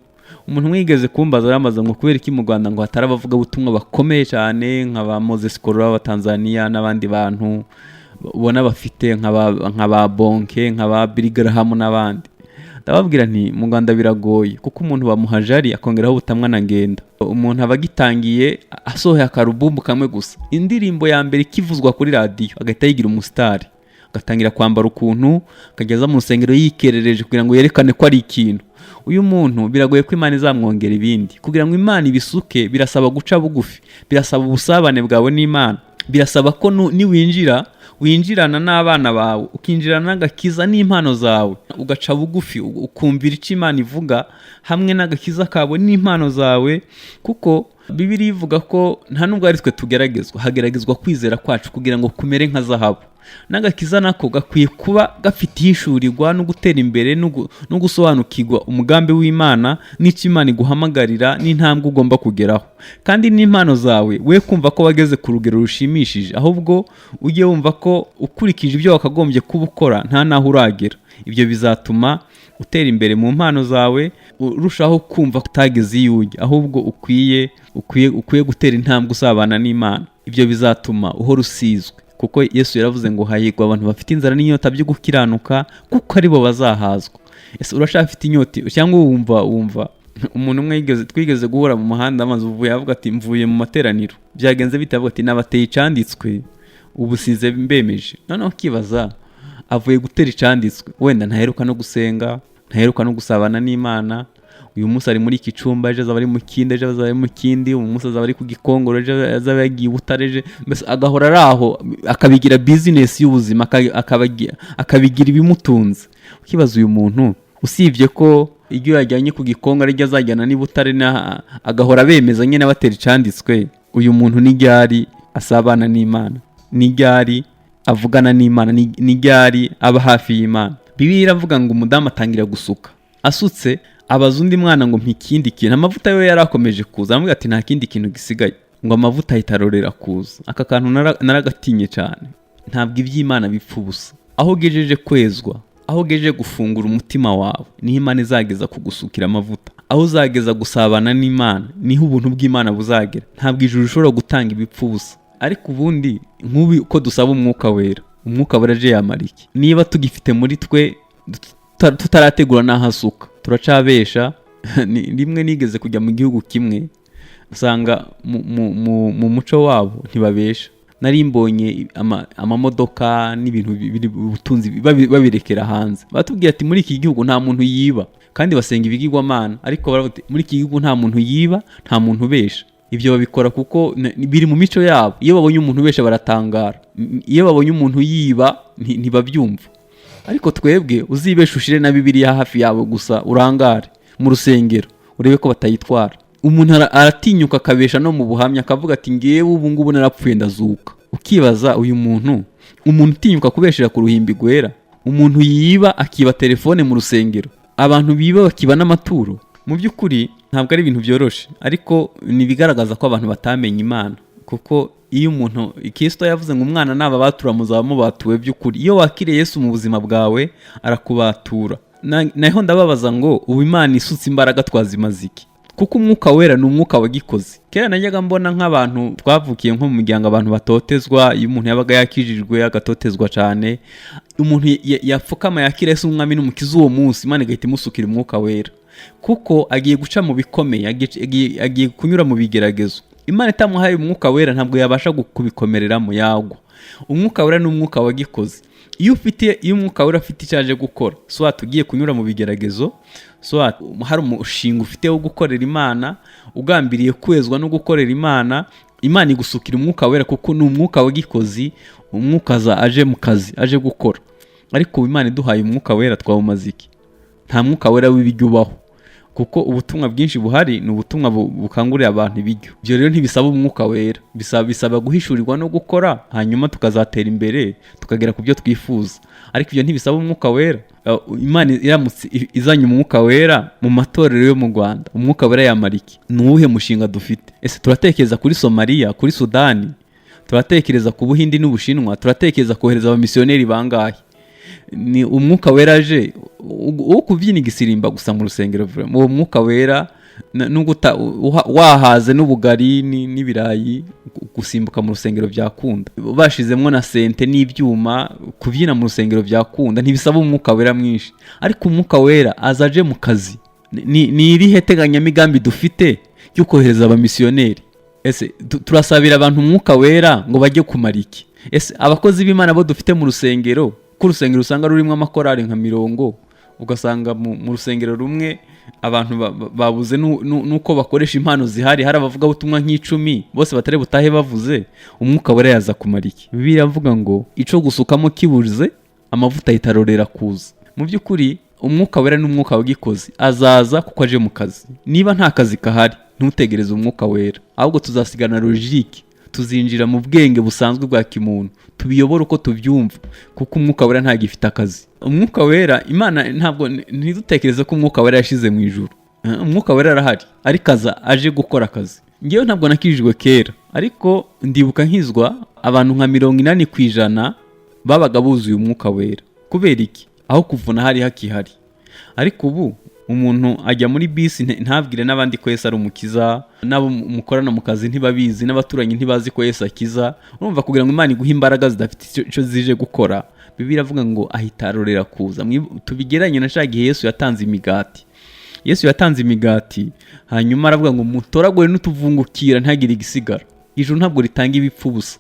Umuntu mwigeze kumbaza aramaze ngo kubera iki mu Rwanda ngo hatarabavuga ubutumwa bakomeye cyane nka ba Moses Korora wa Tanzania n'abandi bantu ubona bafite nk'aba Bonke, nk'aba Billy Graham n'abandi. Ndababwira nti mu Rwanda biragoye kuko umuntu bamuha jari akongeraho ubutamwa na ngenda. Umuntu aba agitangiye asohoye akarubumbu kamwe gusa, indirimbo ya mbere ikivuzwa kuri radiyo agahita yigira umusitari, agatangira kwambara ukuntu, akageza mu rusengero yikerereje kugira ngo yerekane ko ari ikintu. Uyu muntu biragoye ko Imana izamwongera ibindi. Kugira ngo Imana ibisuke birasaba guca bugufi, birasaba ubusabane bwawe n'Imana, birasaba ko winjirana n'abana bawe, ukinjirana n'agakiza n'impano zawe, ugaca bugufi, ukumvira icyo Imana ivuga hamwe n'agakiza kawe n'impano zawe. Kuko Bibiliya ivuga ko nta nubwo ari twe tugeragezwa, hageragezwa kwizera kwacu kugira ngo kumere nka zahabu. N'agakiza nako gakwiye kuba gafite ihishurirwa no gutera imbere no gusobanukirwa umugambi w'Imana n'icyo Imana iguhamagarira n'intambwe ugomba kugeraho. Kandi n'impano zawe we kumva ko wageze ku rugero rushimishije, ahubwo ujye wumva ko ukurikije ibyo wakagombye kuba ukora nta naho uragera. Ibyo bizatuma utera imbere mu mpano zawe, urushaho kumva kutageze iyo ujya, ahubwo ukwiye gutera intambwe usabana n'Imana. Ibyo bizatuma uhora usizwe, kuko Yesu yaravuze ngo hahirwa abantu bafite inzara n'inyota byo gukiranuka kuko aribo bazahazwa. Ese urashaka afite inyota cyangwa wumva umuntu umwe twigeze guhura mu muhanda amaze uvuye avuga ati mvuye mu materaniro, byagenze bite? Avuga ati nabateye icanditswe ubu size mbemeje. Noneho kibaza avuye gutera icanditswe, wenda ntaheruka no gusenga, ntaheruka no gusabana n'Imana. Uyu munsi ari muri iki cyumba, ejo azaba ari mu kindi, ejo azaba ari mu kindi, uyu munsi azaba ari ku Gikongoro, ejo azaba yagiye Butare, mbese agahora ari aho akabigira business y'ubuzima, akabigira ibimutunze. Ukibaza uyu muntu, usibye ko iyo yajyanye ku Gikongoro ariko azajyana ni Butare, agahora bemeza nyine batera icanditswe, uyu muntu ni ryari asabana n'Imana? Ni ryari avugana n'Imana? Ni ryari aba hafi y'Imana? Bibiliya iravuga ngo umudamu atangira gusuka, asutse abaza undi mwana ngo mpikindi kintu. Amavuta yo yarakomeje kuza, aramubwira ati nta kindi kintu gisigaye, ngo amavuta ahita arorera kuza. Aka kantu naragatinye cyane. Ntabwo iby'Imana bipfa ubusa. Aho ugejeje kwezwa, aho ugejeje gufungura umutima wawe, niho Imana izageza kugusukira amavuta. Aho uzageza gusabana n'Imana, niho ubuntu bw'Imana buzagera. Ntabwo ijuru rishobora gutanga ibipfa ubusa. Ariko ubundi nk'ubu uko dusaba umwuka wera, umwuka wera aje yamara iki? Niba tugifite muri twe tutarategura n'ahasuka, turacabesha. Rimwe nigeze kujya mu gihugu kimwe, usanga mu muco wabo ntibabesha. Nari mbonye amamodoka n'ibintu biri ubutunzi babirekera hanze. Batubwira ati muri iki gihugu nta muntu yiba, kandi basenga ibigirwamana, ariko baravuga muri iki gihugu nta muntu yiba, nta muntu ubesha. Ibyo babikora kuko biri mu mico yabo. Iyo babonye umuntu ubesha baratangara, iyo babonye umuntu yiba ntibabyumva. Ariko twebwe uzibesha ushire na Bibiliya hafi yawe gusa, urangare mu rusengero urebe ko batayitwara. Umuntu aratinyuka akabesha no mu buhamya, akavuga ati ngewe ubu ngubu narapfuye ndazuka. Ukibaza uyu muntu utinyuka kubeshera ku ruhimbi gwera, umuntu yiba akiba telefone mu rusengero, abantu biba bakiba n'amaturo. Mu by'ukuri ntabwo ari ibintu byoroshe, ariko nibigaragaza ko abantu batamenye Imana. Kuko iyo umuntu, Kristo yavuze ngo umwana naba batura muzabamo batuwe by'ukuri. Iyo wakiriye Yesu mu buzima bwawe arakubatura. Naho ndababaza ngo ubu Imana isutse imbaraga twazimaze iki? Kuko umwuka wera ni umwuka wagikoze. Kera najyaga mbona nk'abantu twavukiye nko mu miryango abantu batotezwa, iyo umuntu yabaga yakijijwe agatotezwa cyane, umuntu yapfukama yakira Yesu umwami n'umukiza uwo munsi, Imana igahita imusukira umwuka wera. Kuko agiye guca mu bikomeye, agiye kunyura mu bigeragezo. Imana itamuhaye umwuka wera ntabwo yabasha kubikomereramo, yagwa. Umwuka wera ni umwuka wagikoze. Iyo umwuka wera afite icyaje gukora, so tugiye kunyura mu bigeragezo, so hari umushinga ufite wo gukorera Imana, ugambiriye kwezwa no gukorera Imana, Imana igusukira umwuka wera kuko ni umwuka wagikozi, umwuka aje mu kazi, aje gukora. Ariko Imana iduhaye umwuka wera twawumaze iki? Nta mwuka wera w'ibiryo ubaho. Kuko ubutumwa bwinshi buhari ni ubutumwa bukangurira abantu ibiryo. Ibyo rero ntibisaba umwuka wera, bisaba guhishurirwa no gukora, hanyuma tukazatera imbere tukagera ku byo twifuza. Ariko ibyo ntibisaba umwuka wera. Imana iramutse izanye umwuka wera mu matorero yo mu Rwanda, umwuka wera yamara iki? Ni uwuhe mushinga dufite? Ese turatekereza kuri Somalia, kuri Sudani, turatekereza ku Buhindi n'Ubushinwa, turatekereza kohereza abamisiyoneri bangahe? Ni umwuka wera aje wo kubyina igisirimba gusa mu rusengero. Uwo mwuka wera wahaze n'ubugari n'ibirayi gusimbuka mu rusengero byakunda. Bashizemwo na sente n'ibyuma, kubyina mu rusengero byakunda, ntibisaba umwuka wera mwinshi. Ariko umwuka wera azaje mu kazi. Ni irihe teganyamigambi dufite yo kohereza abamisiyoneri? Ese turasabira abantu umwuka wera ngo bajye kumara iki? Ese abakozi b'Imana bo dufite mu rusengero, ku rusengero usanga rurimo amakorari nka 100, ugasanga mu rusengero rumwe abantu babuze nuko bakoresha impano zihari, hari abavuga butumwa nk'icumi bose batari butahe bavuze, umwuka wera yaza kumara iki? Bibiliya avuga ngo ico gusukamo kibuze amavuta yitarorera kuza. Mu by'ukuri umwuka wera n'umwuka w'igikozi azaza kuko aje mu kazi. Niba nta kazi kahari, ntutegereze umwuka wera, ahubwo tuzasigana logique, tuzinjira mu bwenge busanzwe bwa kimuntu, tubiyobora uko tubyumva, kuko umwuka wera nta gifite akazi. Umwuka wera, Imana ntabwo ntidutekereze ko umwuka wera yashize mu ijuru. Umwuka wera arahari, ariko aje gukora akazi. Ngewe ntabwo nakijijwe kera, ariko ndibuka nkizwa abantu nka 80% babaga buzuye umwuka wera. Kubera iki? Aho kuvuna hari hakihari. Ariko ubu umuntu ajya muri bisi ntabwire n'abandi ko Yesu ari umukiza, nabo mukorana mu kazi ntibabizi, n'abaturanyi ntibazi ko Yesu akiza. Urumva kugira ngo Imana iguhe imbaraga zidafite icyo zije gukora, Bibiliya avuga ngo ahitarorera kuza. Tubigeranye na cya gihe Yesu yatanze imigati. Yesu yatanze imigati, hanyuma aravuga ngo mutoragure n'utuvungukira ntagire igisigara. Ijuru ntabwo ritanga ibipfu busa.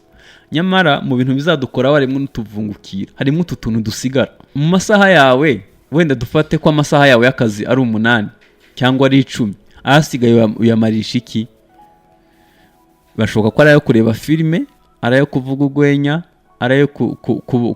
Nyamara mu bintu bizadukora harimo n'utuvungukira, harimo utu tuntu dusigara. Mu masaha yawe, wenda dufate ko amasaha yawe y'akazi ari 8 cyangwa ari 10, ahasigaye uyamarisha iki? Bashoboka ko arayo kureba filime, arayo kuvuga urwenya, arayo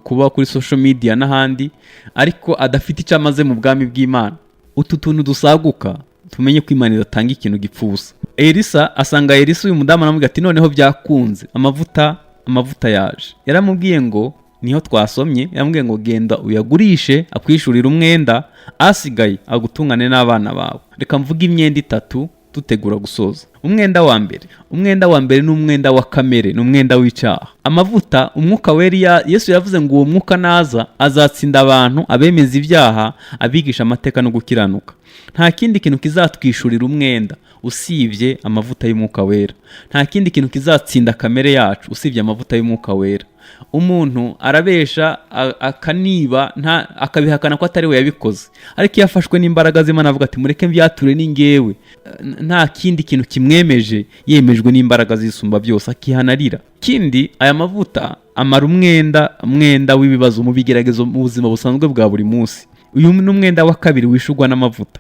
kuba kuri social media n'ahandi, ariko adafite icyo amaze mu bwami bw'Imana. Utu tuntu dusaguka, tumenye ko Imana idatanga ikintu gipfusa. Elisa asanga uyu mudamu aramubwira ati noneho byakunze, amavuta yaje. Yaramubwiye ngo, niho twasomye, yaramubwiye ngo genda uyagurishe akwishurira umwenda, asigaye agutungane n'abana bawe. Reka mvuga imyenda 3 tutegura gusoza. Umwenda wa mbere ni umwenda wa kamere, ni umwenda w'icyaha. Amavuta, umwuka wera, Yesu yavuze ngo uwo mwuka naza azatsinda abantu, abemeza ibyaha, abigisha amateka no gukiranuka. Nta kindi kintu kizatwishurira umwenda usibye amavuta y'umwuka wera. Nta kindi kintu kizatsinda kamere yacu usibye amavuta y'umwuka wera. Umuntu arabesha akaniba akabihakana ko atari we yabikoze, ariko iyo afashwe n'imbaraga z'Imana avuga ati mureke mbyature n'ingewe, nta kindi kintu kimwemeje, yemejwe n'imbaraga zisumba byose, akihanarira. Kindi, aya mavuta amara umwenda w'ibibazo mu bigeragezo mu buzima busanzwe bwa buri munsi. Uyu ni umwenda wa kabiri wishurwa n'amavuta.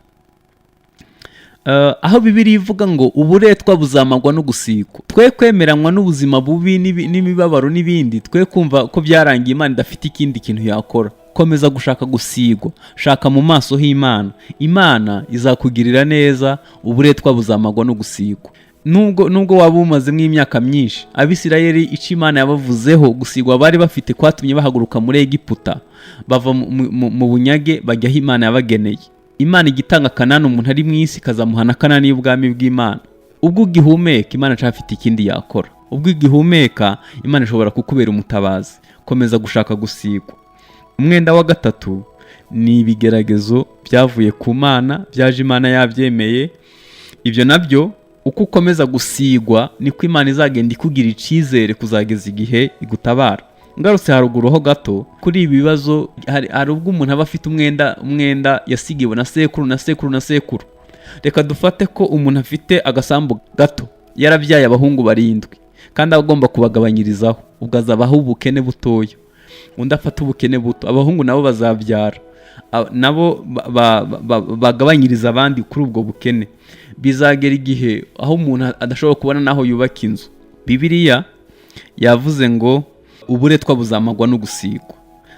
Aho Bibiliya ivuga ngo uburetwa buzamagwa no gusigwa. Twe kwemeranywa n'ubuzima bubi n'imibabaro n'ibindi, twe kumva ko byarangiye Imana idafite ikindi kintu yakora. Komeza gushaka gusigwa, shaka mu maso h'Imana. Imana izakugirira neza, uburetwa buzamagwa no gusigwa. Nubwo waba umazemo imyaka myinshi, Abisirayeli icyo Imana yabavuzeho gusigwa bari bafite kwatumye bahaguruka muri Egiputa, bava mu bunyage bajya aho Imana yabageneye. Imana igitanga Kanani umuntu ari mu isi, kazamuhana Kanani y'ubwami bw'Imana. Ubwo ugihumeka, Imana cyafite ikindi yakora. Ubwo ugihumeka, Imana ishobora kukubera umutabazi. Komeza gushaka gusigwa. Umwenda wa 3 ni ibigeragezo byavuye ku Mana, byaje Imana yabyemeye. Ibyo nabyo uko ukomeza gusigwa niko Imana izagenda ikugira icyizere kuzageza igihe igutabara. Ngarutse haruguru ho gato kuri ibi bibazo, hari ubwo umuntu aba afite umwenda yasigiwe na sekuru. Reka dufate ko umuntu afite agasambu gato, yarabyaye abahungu 7 kandi agomba kubagabanyirizaho, ubwo azabaho ubukene butoya. Undi afata ubukene buto, abahungu nabo bazabyara, nabo bagabanyiriza abandi kuri ubwo bukene. Bizagera igihe aho umuntu adashobora kubona naho yubaka inzu. Bibiliya yavuze ngo uburetwa buzamagwa no gusigwa.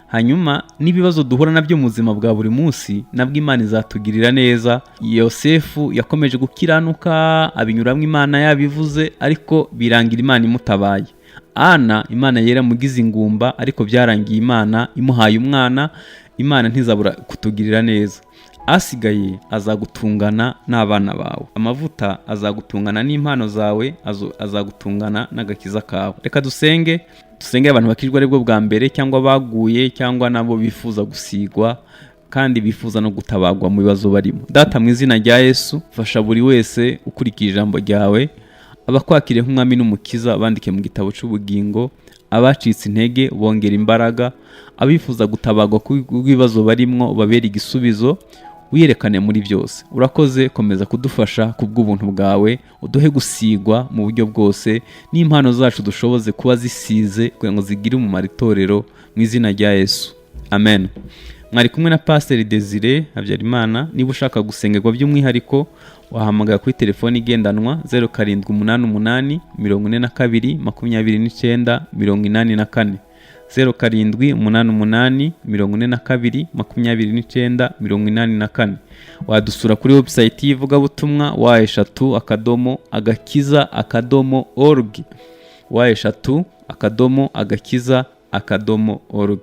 Hanyuma n'ibibazo duhura nabyo mu buzima bwa buri munsi, nabwo Imana izatugirira neza. Yosefu yakomeje gukiranuka, abinyuramo Imana yabivuze, ariko birangira Imana imutabaye. Ana, Imana yaramugize ingumba, ariko byarangiye Imana imuhaye umwana. Imana ntizabura kutugirira neza. Asigaye azagutungana n'abana bawe. Amavuta azagutungana n'impano zawe, azagutungana n'agakiza kawe. Reka dusenge abantu bakijwe aribwo bwa mbere, cyangwa baguye, cyangwa nabo bifuza gusigwa. kandi bifuza no gutabagwa mu bibazo barimo. Data, mu izina rya Yesu, fasha buri wese ukurikije ijambo ryawe, abakwakiriye nk'umwami n'umukiza bandike mu gitabo cy'ubugingo, abacitse intege bongera imbaraga, abifuza gutabagwa ku bibazo barimwo babera igisubizo, wiyerekane muri byose. Urakoze, komeza kudufasha kubw'ubuntu bwawe, uduhe gusigwa mu buryo bwose, n'impano zacu dushoboze kuba zisize kugira ngo zigire umumaro itorero, mu izina rya Yesu, amen. Mwari kumwe na Pastor Desire Habyarimana. Niba ushaka gusengerwa by'umwihariko, wahamagara kuri telefoni igendanwa 0788 42 29 84, 0788 42 29 84. Wadusura kuri website y'ivugabutumwa wa3agakiza.org, wa3agakiza.org.